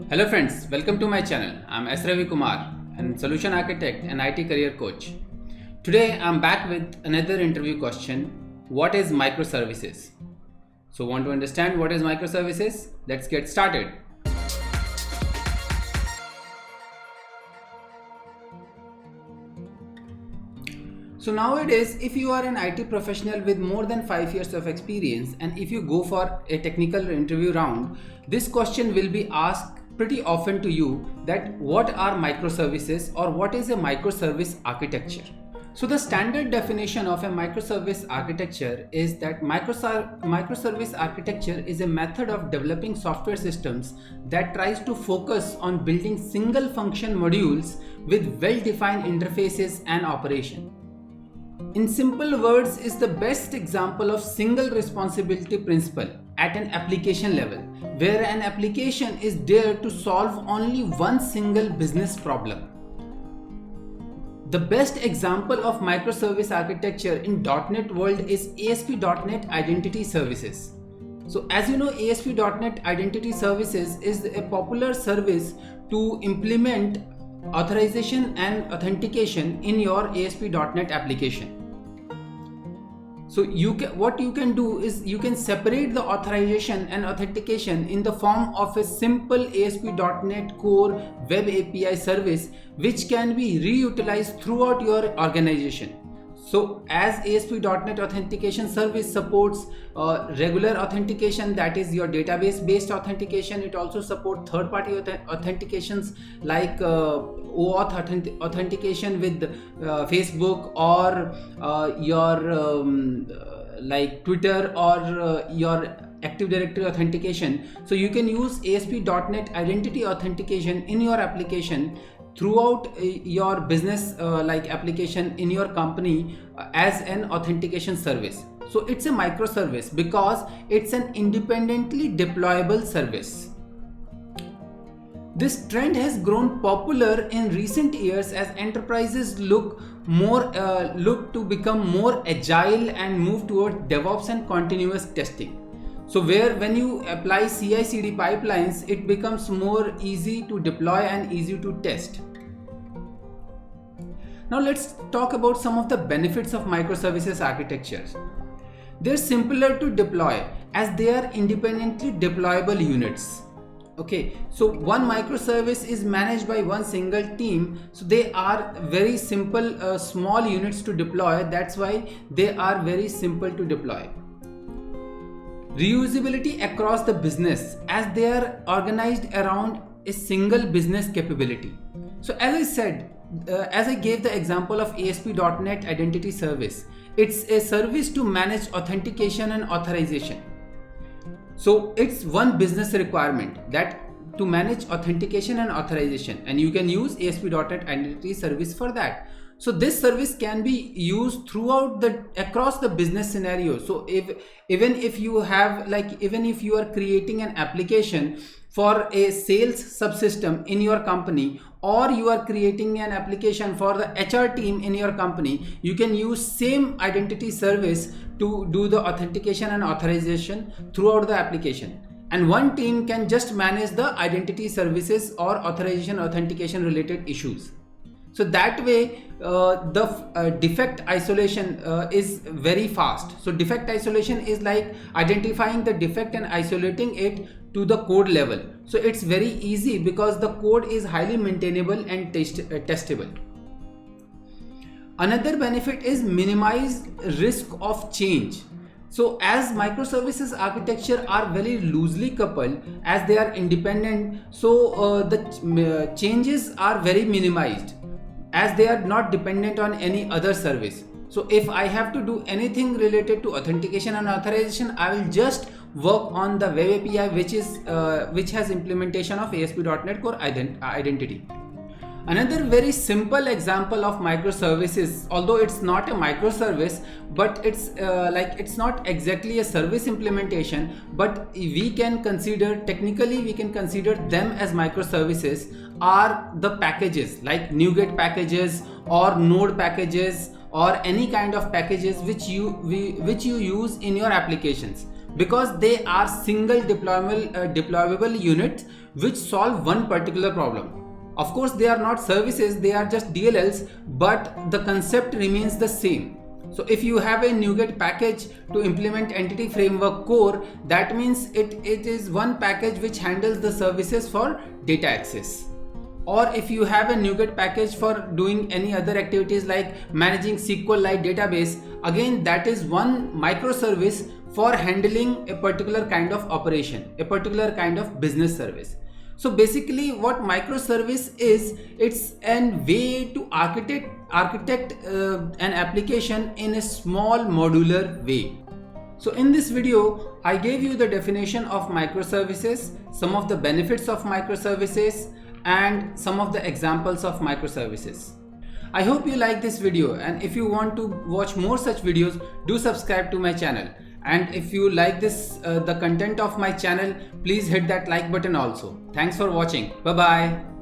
Hello friends, welcome to my channel. I'm S. Ravi Kumar, a solution architect and IT career coach. Today I'm back with another interview question. What is microservices? So want to understand what is microservices? Let's get started. So nowadays, if you are an IT professional with more than 5 years of experience and if you go for a technical interview round, this question will be asked pretty often to you that what are microservices or what is a microservice architecture? So the standard definition of a microservice architecture is that microservice architecture is a method of developing software systems that tries to focus on building single function modules with well-defined interfaces and operation. In simple words, is the best example of single responsibility principle at an application level, where an application is there to solve only one single business problem. The best example of microservice architecture in .NET world is ASP.NET Identity Services. So as you know, ASP.NET Identity Services is a popular service to implement authorization and authentication in your ASP.NET application. So what you can do is you can separate the authorization and authentication in the form of a simple ASP.NET Core Web API service which can be reutilized throughout your organization. So as ASP.NET Authentication Service supports regular authentication, that is your database based authentication. It also supports third-party authentications like OAuth authentication with Facebook or your like Twitter or your Active Directory authentication. So you can use ASP.NET Identity Authentication in your application throughout your business like application in your company as an authentication service. So it's a microservice because it's an independently deployable service. This trend has grown popular in recent years as enterprises look to become more agile and move toward DevOps and continuous testing. So when you apply CI/CD pipelines, it becomes more easy to deploy and easy to test. Now let's talk about some of the benefits of microservices architectures. They're simpler to deploy as they are independently deployable units. Okay, so one microservice is managed by one single team, so they are very simple small units to deploy. That's why they are very simple to deploy. Reusability across the business as they are organized around a single business capability. So as I said, as I gave the example of ASP.NET Identity Service, it's a service to manage authentication and authorization. So it's one business requirement that to manage authentication and authorization, and you can use ASP.NET Identity Service for that. So this service can be used across the business scenario. So even if you are creating an application for a sales subsystem in your company, or you are creating an application for the HR team in your company, you can use same identity service to do the authentication and authorization throughout the application. And one team can just manage the identity services or authorization authentication related issues. So that way the defect isolation is very fast. So defect isolation is like identifying the defect and isolating it to the code level. So it's very easy because the code is highly maintainable and testable. Another benefit is minimized risk of change. So as microservices architecture are very loosely coupled as they are independent, so the changes are very minimized as they are not dependent on any other service. So if I have to do anything related to authentication and authorization, I will just work on the web API which has implementation of ASP.NET Core Identity. Another very simple example of microservices, although it's not a microservice, but it's not exactly a service implementation, but we can consider them as microservices, are the packages like NuGet packages or Node packages or any kind of packages which you use in your applications, because they are single deployable units which solve one particular problem. Of course, they are not services, they are just DLLs, but the concept remains the same. So if you have a NuGet package to implement Entity Framework Core, that means it is one package which handles the services for data access. Or if you have a NuGet package for doing any other activities like managing SQLite database, again that is one microservice for handling a particular kind of operation, a particular kind of business service. So basically what microservice is, it's an way to architect an application in a small modular way. So in this video, I gave you the definition of microservices, some of the benefits of microservices, and some of the examples of microservices. I hope you like this video, and if you want to watch more such videos, do subscribe to my channel. And if you like the content of my channel, please hit that like button also. Thanks for watching. Bye bye.